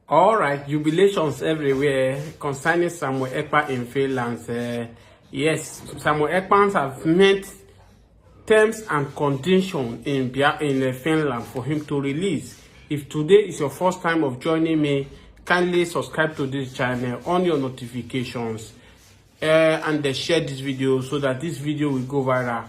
All right, jubilations everywhere concerning Simon Ekpa in Finland. Yes, Simon Ekpa have met terms and conditions in Finland for him to release. If today is your first time of joining me, kindly subscribe to this channel, on your notifications, and share this video so that this video will go viral.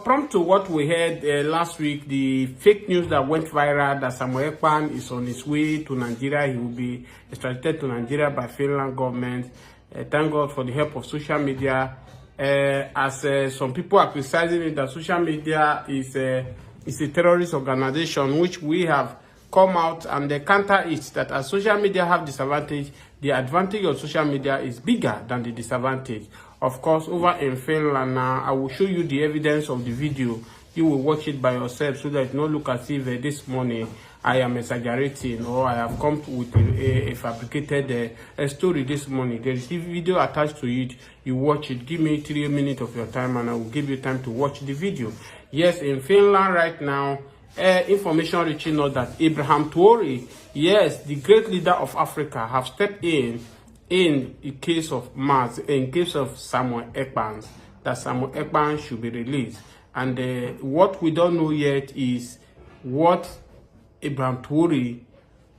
Prompt to what we heard last week, the fake news that went viral that Simon Ekpa is on his way to Nigeria. He will be extradited to Nigeria by Finland government. Thank God for the help of social media. As some people are criticizing it, that social media is a terrorist organization, which we have come out and they counter it, that as social media have disadvantage, the advantage of social media is bigger than the disadvantage. Of course, over in Finland now, I will show you the evidence of the video. You will watch it by yourself so that it not look as if this morning I am exaggerating or I have come with a fabricated story this morning. There is a video attached to it. You watch it. Give me 3 minutes of your time and I will give you time to watch the video. Yes, in Finland right now, information reaching us that Ibrahim Traore, yes, the great leader of Africa, have stepped in the case of Simon Ekpa, that Simon Ekpa should be released. And what we don't know yet is what Ibrahim Traore,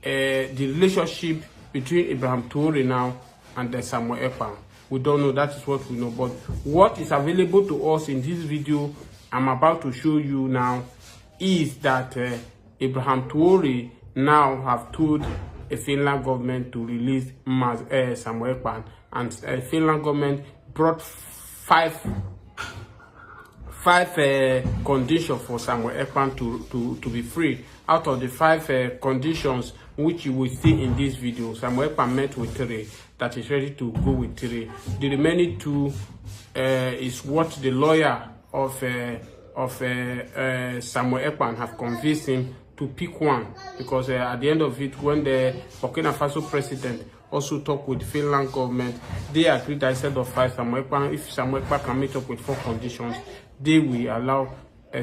the relationship between Ibrahim Traore now and Simon Ekpa. We don't know. That is what we know. But what is available to us in this video I'm about to show you now is that Ibrahim Traore now have told a Finland government to release Simon Ekpa, and Finland government brought five conditions for Simon Ekpa to be free. Out of the 5 conditions which you will see in this video, Simon Ekpa met with 3, that is ready to go with 3. The remaining 2 is what the lawyer of Simon Ekpa have convinced him to pick one, because at the end of it, when the Burkina Faso president also talked with the Finland government, they agreed that instead of 5, if Simon Ekpa can meet up with 4 conditions, they will allow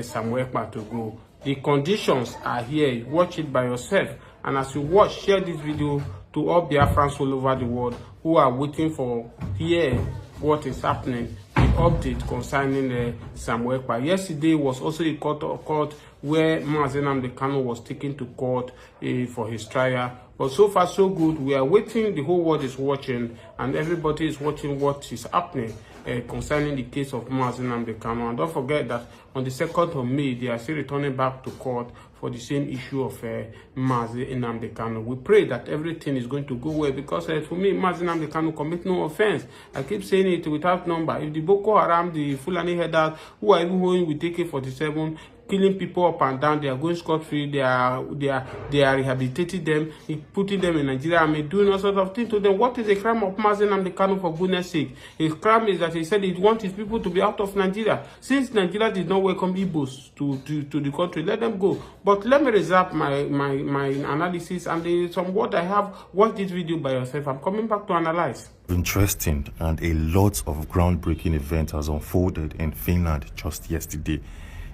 Simon Ekpa to go. The conditions are here. Watch it by yourself, and as you watch, share this video to all Biafrans all over the world who are waiting for hear what is happening, the update concerning Simon Ekpa. Yesterday was also a court where nnamdikanu was taken to court for his trial. But so far so good. We are waiting. The whole world is watching, and everybody is watching what is happening concerning the case of nnamdikanu. And don't forget that on the 2nd of May, they are still returning back to court for the same issue of nnamdikanu. We pray that everything is going to go well, because for me, nnamdikanu commit no offense. I keep saying it without number. If the Boko Haram, the Fulani headers, who are even going with AK-47, killing people up and down, they are going scot-free, they are rehabilitating them, putting them in Nigeria, I mean, doing all sorts of things to them. What is the crime of nnamdikanu, for goodness sake? His crime is that he said he wants his people to be out of Nigeria. Since Nigeria did not welcome Igbos to the country, let them go. But let me reserve my analysis, and some what I have. Watch this video by yourself. I'm coming back to analyze. Interesting, and a lot of groundbreaking event has unfolded in Finland just yesterday.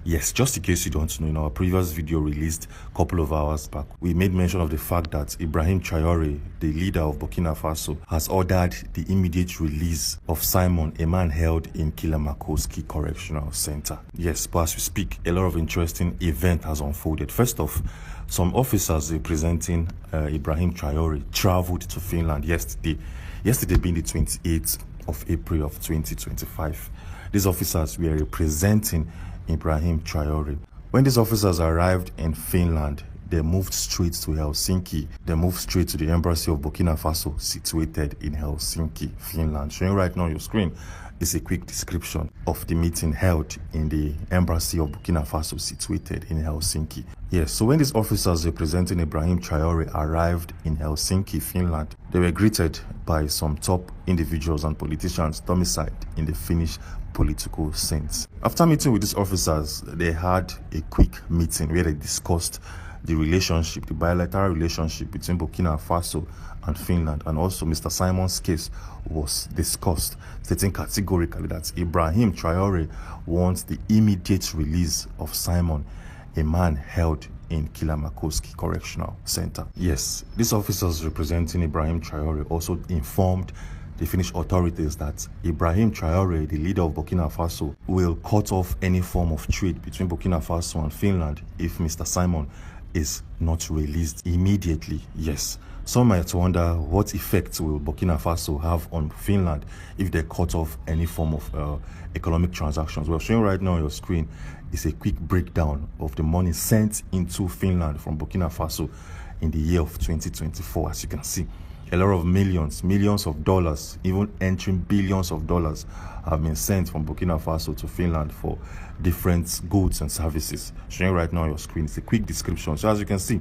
Yes, just in case you don't know, in our previous video released a couple of hours back, we made mention of the fact that Ibrahim Traore, the leader of Burkina Faso, has ordered the immediate release of Simon, a man held in Kilamakoski Correctional Center. Yes, but as we speak, a lot of interesting event has unfolded. First off, some officers representing Ibrahim Traore traveled to Finland yesterday being the 28th of April of 2025. These officers were representing Ibrahim Traore. When these officers arrived in Finland, they moved straight to Helsinki. They moved straight to the embassy of Burkina Faso, situated in Helsinki, Finland. Showing right now on your screen is a quick description of the meeting held in the embassy of Burkina Faso, situated in Helsinki. Yes, so when these officers representing Ibrahim Traore arrived in Helsinki, Finland, they were greeted by some top individuals and politicians domiciled in the Finnish political sense. After meeting with these officers, they had a quick meeting where they discussed the relationship, the bilateral relationship between Burkina Faso and Finland, and also Mr. Simon's case was discussed, stating categorically that Ibrahim Traore wants the immediate release of Simon, a man held in Kilamakoski Correctional Center. Yes, these officers representing Ibrahim Traore also informed the Finnish authorities that Ibrahim Traore, the leader of Burkina Faso, will cut off any form of trade between Burkina Faso and Finland if Mr. Simon is not released immediately. Yes, some might wonder what effect will Burkina Faso have on Finland if they cut off any form of economic transactions. Well, showing right now on your screen is a quick breakdown of the money sent into Finland from Burkina Faso in the year of 2024. As you can see, a lot of millions of dollars, even entering billions of dollars, have been sent from Burkina Faso to Finland for different goods and services. Showing right now on your screen, it's a quick description. So as you can see,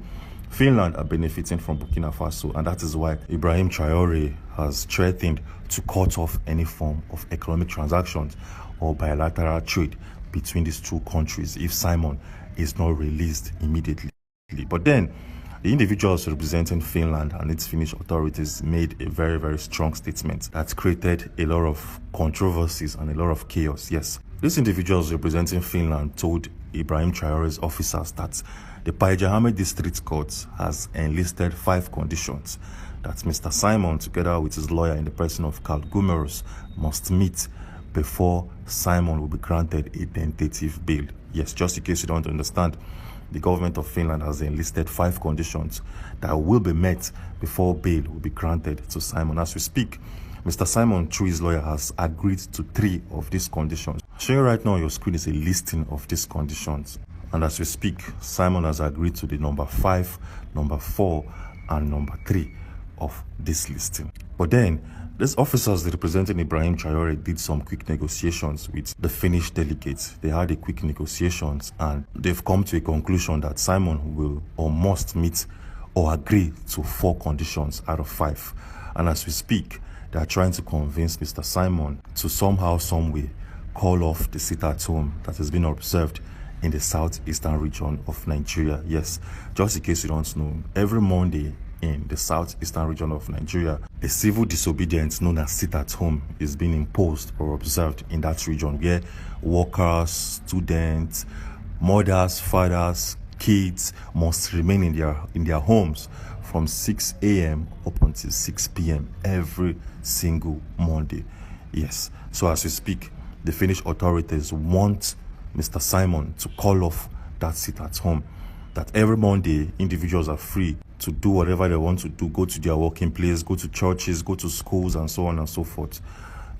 Finland are benefiting from Burkina Faso, and that is why Ibrahim Traore has threatened to cut off any form of economic transactions or bilateral trade between these two countries if Simon is not released immediately. But then, the individuals representing Finland and its Finnish authorities made a very strong statement that created a lot of controversies and a lot of chaos. Yes, these individuals representing Finland told Ibrahim Traore's officers that the Paijahame District Court has enlisted 5 conditions that Mr. Simon, together with his lawyer in the person of Carl Gumerus, must meet before Simon will be granted a tentative bail. Yes, just in case you don't understand, the government of Finland has enlisted 5 conditions that will be met before bail will be granted to Simon. As we speak, Mr. Simon, through his lawyer, has agreed to 3 of these conditions. Showing right now on your screen is a listing of these conditions. And as we speak, Simon has agreed to the number 5, number 4, and number 3 of this listing. But then, these officers representing Ibrahim Traore did some quick negotiations with the Finnish delegates. They had a quick negotiations and they've come to a conclusion that Simon will or must meet or agree to 4 conditions out of 5. And as we speak, they are trying to convince Mr. Simon to somehow, some way, call off the sit-at-home that has been observed in the southeastern region of Nigeria. Yes, just in case you don't know, every Monday in the southeastern region of Nigeria, a civil disobedience known as sit-at-home is being imposed or observed in that region, where workers, students, mothers, fathers, kids must remain in their homes from 6 a.m. up until 6 p.m. every single Monday. Yes, so as we speak, the Finnish authorities want Mr. Simon to call off that sit-at-home, that every Monday individuals are free to do whatever they want to do, go to their working place, go to churches, go to schools, and so on and so forth.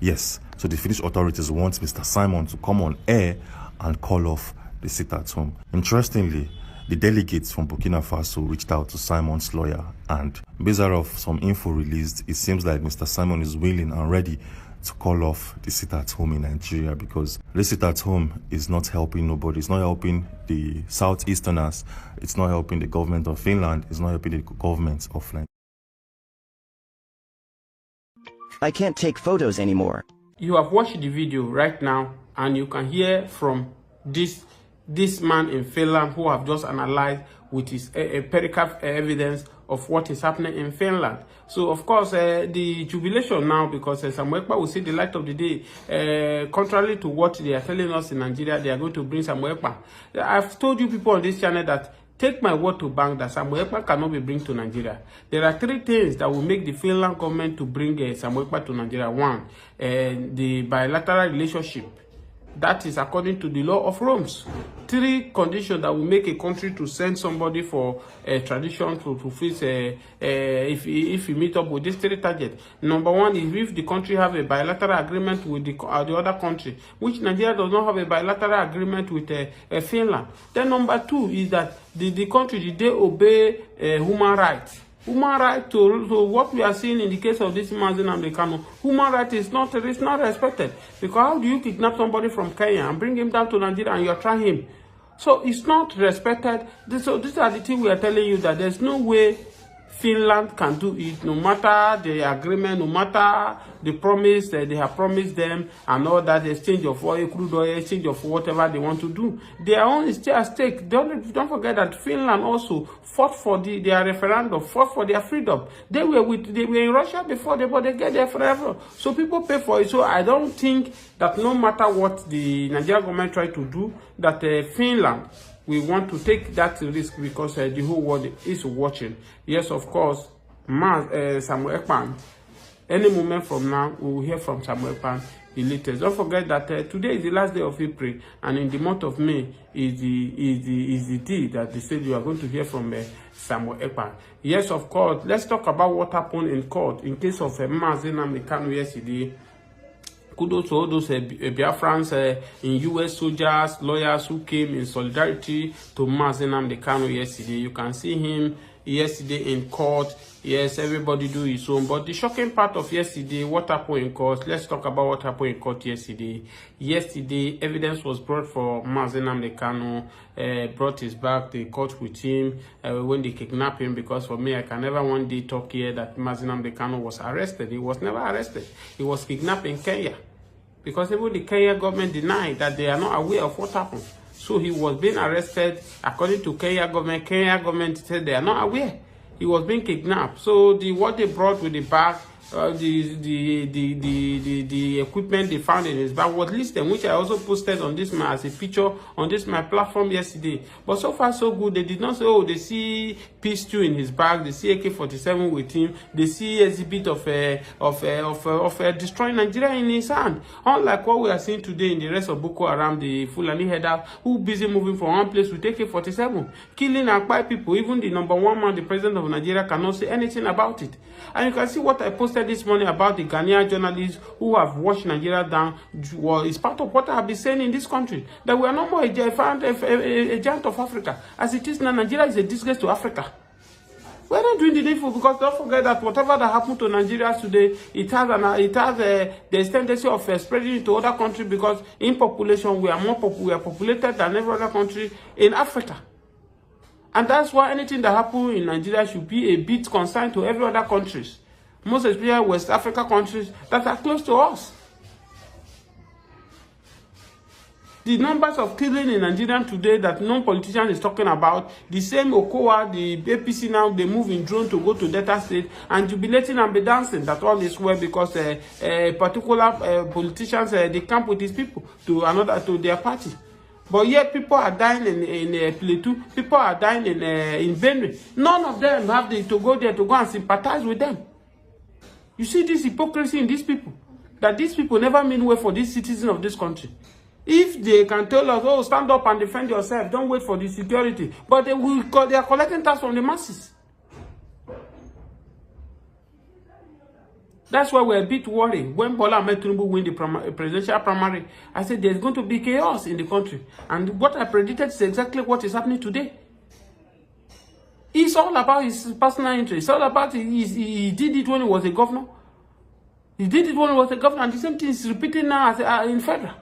Yes, so the Finnish authorities want Mr. Simon to come on air and call off the sit-at-home. Interestingly, the delegates from Burkina Faso reached out to Simon's lawyer, and based off some info released, it seems like Mr. Simon is willing and ready to call off the sit-at-home in Nigeria, because the sit-at-home is not helping nobody. It's not helping the Southeasterners. It's not helping the government of Finland. It's not helping the government of Nigeria. I can't take photos anymore. You have watched the video right now, and you can hear from this man in Finland who have just analyzed with his empirical evidence of what is happening in Finland. So, of course, the jubilation now, because Simon Ekpa will see the light of the day. Contrary to what they are telling us in Nigeria, they are going to bring Simon Ekpa. I've told you people on this channel that take my word to bank that Simon Ekpa cannot be brought to Nigeria. There are 3 things that will make the Finland government to bring Simon Ekpa to Nigeria. 1, the bilateral relationship. That is according to the law of Rome. 3 conditions that will make a country to send somebody for tradition to fulfill if you meet up with these 3 targets. Number 1 is if the country have a bilateral agreement with the other country, which Nigeria does not have a bilateral agreement with Finland. Then number 2 is that the country, they obey human rights. Human right to what we are seeing in the case of this man nnamdikanu, human right is not respected. Because how do you kidnap somebody from Kenya and bring him down to Nigeria and you try him? So it's not respected. So these are the things we are telling you, that there's no way Finland can do it, no matter the agreement, no matter the promise that they have promised them, and all that, the exchange of oil, crude oil, exchange of whatever they want to do. Their own is still at stake. Don't forget that Finland also fought for their referendum, fought for their freedom. They were in Russia before, but they get there forever. So people pay for it. So I don't think that no matter what the Nigerian government try to do, that Finland we want to take that risk because the whole world is watching. Yes, of course, Simon Ekpa. Any moment from now, we will hear from Simon Ekpa, the latest. Don't forget that today is the last day of April, and in the month of May is the day that they said you are going to hear from Simon Ekpa. Yes, of course. Let's talk about what happened in court in case of nnamdikanu yesterday. Kudos to all those Biafrans in US soldiers, lawyers who came in solidarity to nnamdikanu yesterday. You can see him yesterday in court. Yes, everybody do his own. But the shocking part of yesterday, what happened in court, let's talk about what happened in court yesterday. Yesterday, evidence was brought for nnamdikanu, brought his back, they caught with him when they kidnapped him, because for me, I can never one day talk here that nnamdikanu was arrested. He was never arrested. He was kidnapped in Kenya. Because even the Kenya government denied that they are not aware of what happened. So he was being arrested according to Kenya government. Kenya government said they are not aware. He was being kidnapped. So what they brought with the bag, the equipment they found in his bag was listed, which I also posted on this as a picture on this my platform yesterday. But so far so good. They did not say, oh, they see pistol in his bag, they see AK-47 with him, they see exhibit of destroying Nigeria in his hand. Unlike what we are seeing today in the rest of Boko Haram, the Fulani header who busy moving from one place with AK-47, killing and by people. Even the #1 man, the president of Nigeria, cannot say anything about it. And you can see what I posted this morning about the Ghanaian journalists who have watched Nigeria down. Well, it's part of what I have been saying in this country, that we are no more a giant of Africa. As it is now, Nigeria is a disgrace to Africa. We're not doing the needful, because don't forget that whatever that happened to Nigeria today, it has the tendency of spreading into other countries, because in population we are populated than every other country in Africa. And that's why anything that happens in Nigeria should be a bit concerned to every other countries. Most especially West Africa countries that are close to us. The numbers of killing in Nigeria today that non-politician is talking about, the same Okowa, the APC now, they move in drone to go to Delta State and jubilating and be dancing that all is well because particular politicians, they camp with these people to their party. But yet people are dying in Plateau, people are dying in Benue. None of them have to go there to go and sympathize with them. You see this hypocrisy in these people, that these people never mean well for these citizens of this country. If they can tell us, oh, stand up and defend yourself, don't wait for the security, but they are collecting tax from the masses. That's why we're a bit worried. When Bola Ahmed Tinubu win the presidential primary, I said there's going to be chaos in the country. And what I predicted is exactly what is happening today. It's all about his personal interest. It's all about he did it when he was a governor. He did it when he was a governor, and the same thing is repeating now in federal.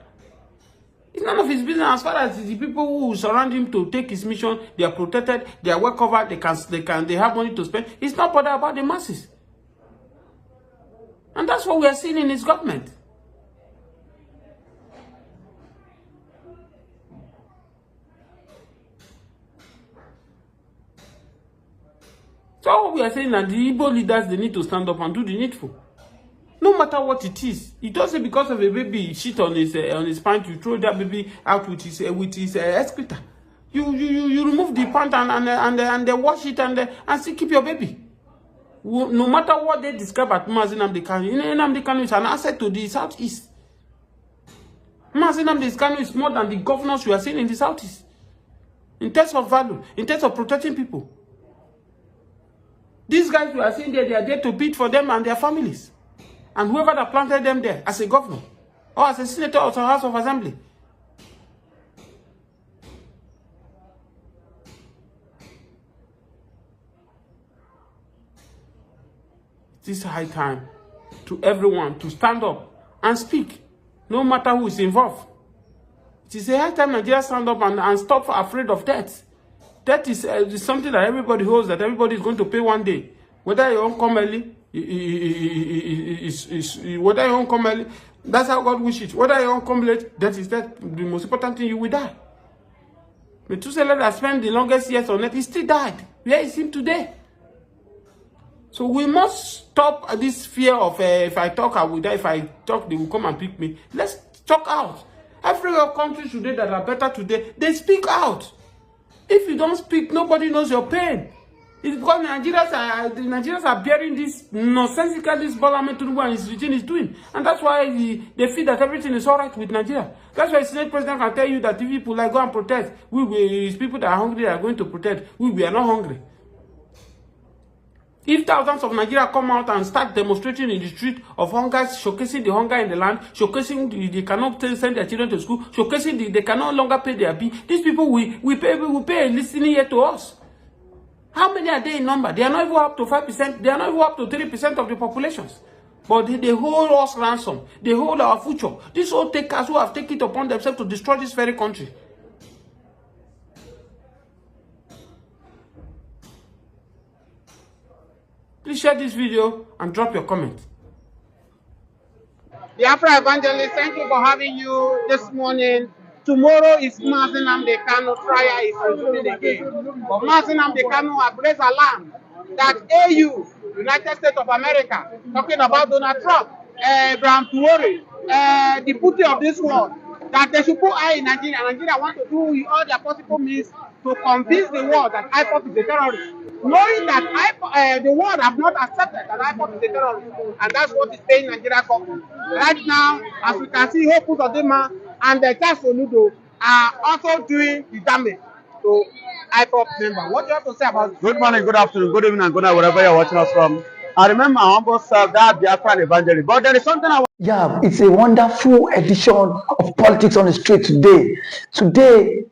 It's none of his business as far as the people who surround him to take his mission. They are protected, they are well covered, they have money to spend. It's not bothered about the masses. And that's what we are seeing in his government. So what we are saying that the Igbo leaders, they need to stand up and do the needful. No matter what it is. It doesn't because of a baby shit on his pant, you throw that baby out with his excreta. You remove the pant and wash it and still keep your baby. No matter what they describe at nnamdikanu, nnamdikanu is an asset to the southeast. nnamdikanu is more than the governors you are seeing in the southeast. In terms of value, in terms of protecting people. These guys you are seeing there, they are there to beat for them and their families. And whoever that planted them there, as a governor, or as a senator or a House of Assembly. It is high time to everyone to stand up and speak, no matter who is involved. It is a high time Nigeria stand up and stop afraid of death. Death is something that everybody holds, that everybody is going to pay one day. Whether you don't come early, whether you don't come early, that's how God wishes. Whether you don't come late, that is the most important thing, you will die. Methuselah that spent the longest years on earth, he still died. Where is him today? So we must stop this fear of if I talk, I will die. If I talk, they will come and pick me. Let's talk out. Every country today that are better today, they speak out. If you don't speak, nobody knows your pain. It's because the Nigerians are bearing this nonsensical, this Parliament and his regime is doing. And that's why they feel that everything is all right with Nigeria. That's why the Senate President can tell you that if people like go and protest, it's people that are hungry are going to protest. We are not hungry. If thousands of Nigeria come out and start demonstrating in the street of hunger, showcasing the hunger in the land, showcasing they cannot send their children to school, showcasing they can no longer pay their bill, these people will pay a listening ear to us. How many are they in number? They are not even up to 5%. They are not even up to 3% of the populations. But they hold us ransom. They hold our future. These old takers who have taken it upon themselves to destroy this very country. Please share this video and drop your comment. Biafra Evangelist, thank you for having you this morning. Tomorrow is nnamdikanu trial is resuming again. But nnamdikanu has raised alarm that AU, United States of America, talking about Donald Trump, Ibrahim Traore, the booty of this world, that they should put eye in Nigeria. Nigeria want to do all their possible means to convince the world that IPOB is a terrorist. Knowing that the world have not accepted that IPOB is a terrorist. And that's what is paying Nigeria government. Right now, as we can see, Hope Uzodinma and the Soludo are also doing the damage to IPOB member. What do you have to say about this? Good morning, good afternoon, good evening, and good night, wherever you're watching us from. I remember I almost served that Biafran evangelist, but there is something I want. Yeah, it's a wonderful edition of Politics on the Street today. Today,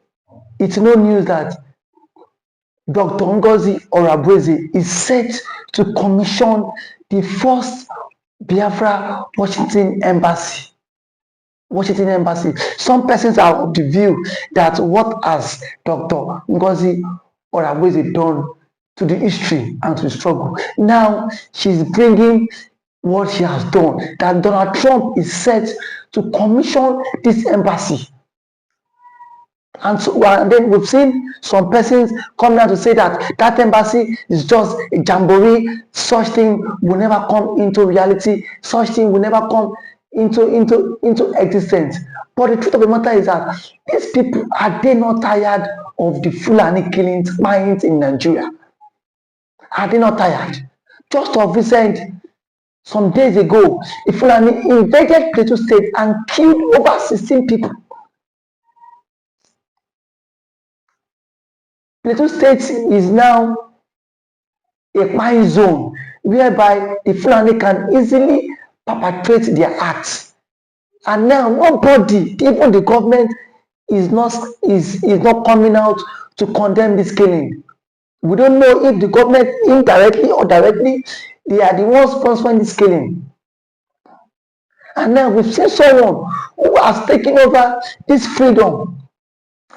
it's no news that Dr. Ngozi Orabueze is set to commission the first Biafra Washington Embassy. Some persons are of the view that what has Dr. Ngozi Orabueze done to the history and to the struggle. Now she's bringing what she has done, that Donald Trump is set to commission this embassy. And so and then we've seen some persons come out to say that that embassy is just a jamboree, such thing will never come into reality, such thing will never come into existence. But the truth of the matter is that these people, are they not tired of the Fulani killings, mines in Nigeria? Are they not tired? Just of recent, some days ago, the Fulani invaded Plateau State and killed over 16 people. Plateau State is now a mine zone whereby the Fulani can easily perpetrate their acts. And now nobody, even the government, is not coming out to condemn this killing. We don't know if the government indirectly or directly, they are the ones sponsoring this killing. And now we've seen someone who has taken over this freedom,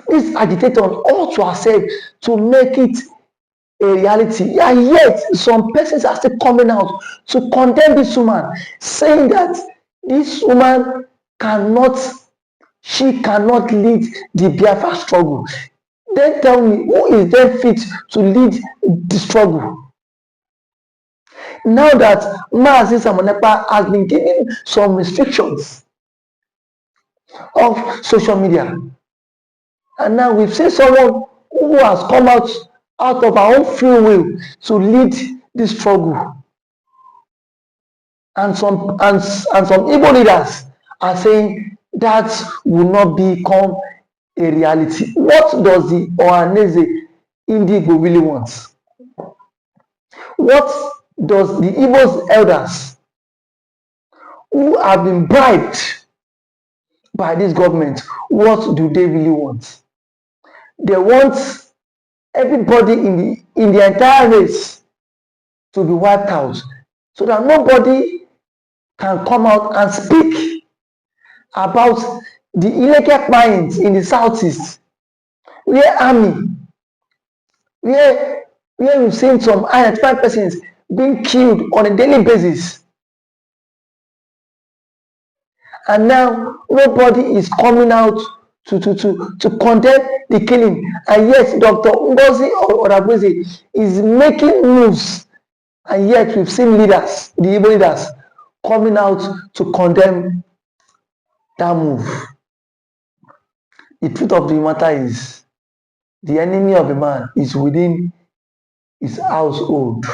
this agitator, all to ourselves to make it a reality. And yet some persons are still coming out to condemn this woman, saying that this woman cannot lead the Biafra struggle. Then tell me, who is then fit to lead the struggle? Now that Simon Ekpa has been given some restrictions of social media, and now we've seen someone who has come out of our own free will to lead this struggle. And some Igbo leaders are saying that will not become a reality. What does the Ohaneze Indigo really want? What does the Igbo's elders who have been bribed by this government, what do they really want? They want everybody in the entire race to be wiped out, so that nobody can come out and speak about the illegal mines in the southeast, where we've seen some identified persons being killed on a daily basis. And now nobody is coming out to condemn the killing. And yet Dr. Ngozi Orabueze is making moves. And yet we've seen leaders, the Igbo leaders, coming out to condemn that move. The truth of the matter is, the enemy of a man is within his household.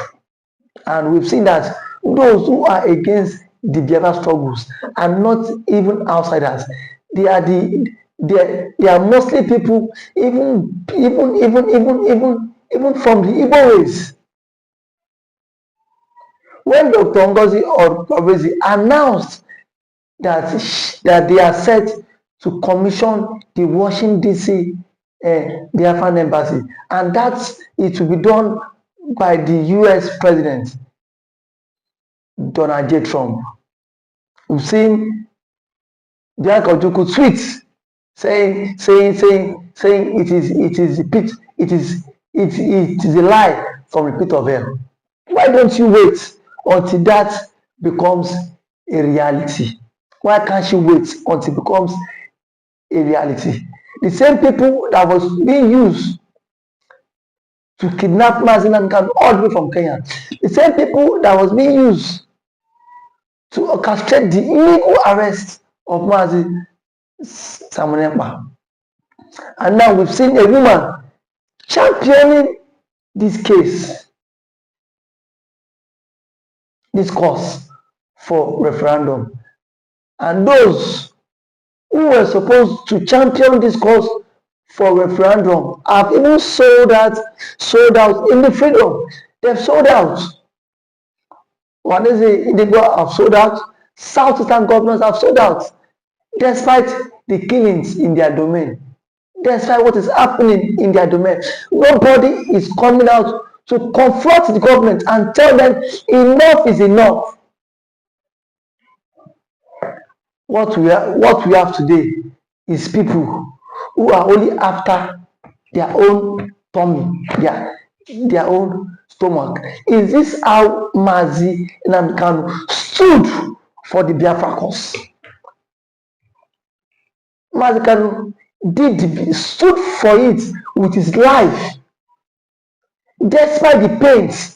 And we've seen that those who are against the Biafra struggles are not even outsiders. They are they are mostly people, even from the Igbo race. When Dr. Ngozi Orbezi announced that they are set to commission the Washington DC Biafran embassy, and that it will be done by the US President Donald J. Trump. We've seen Bianca Ojukwu tweet saying it is a lie from the pit of hell. Why don't you wait until that becomes a reality? Why can't you wait until it becomes a reality? The same people that was being used to kidnap Mazi Nnamdi Kanu all the way from Kenya, the same people that was being used to orchestrate the illegal arrest of Mazi Simon Ekpa. And now we've seen a woman championing this case, this cause for referendum. And those who were supposed to champion this cause for referendum have even sold out in the freedom. They've sold out. What is it? They have sold out. Southeastern governors have sold out, despite the killings in their domain, despite what is happening in their domain. Nobody is coming out to confront the government and tell them enough is enough. What we have today is people who are only after their own tummy, their own stomach. Is this how Mazi Nnamdi Kanu stood for the Biafra cause? Mazi Kanu stood for it with his life, despite the pains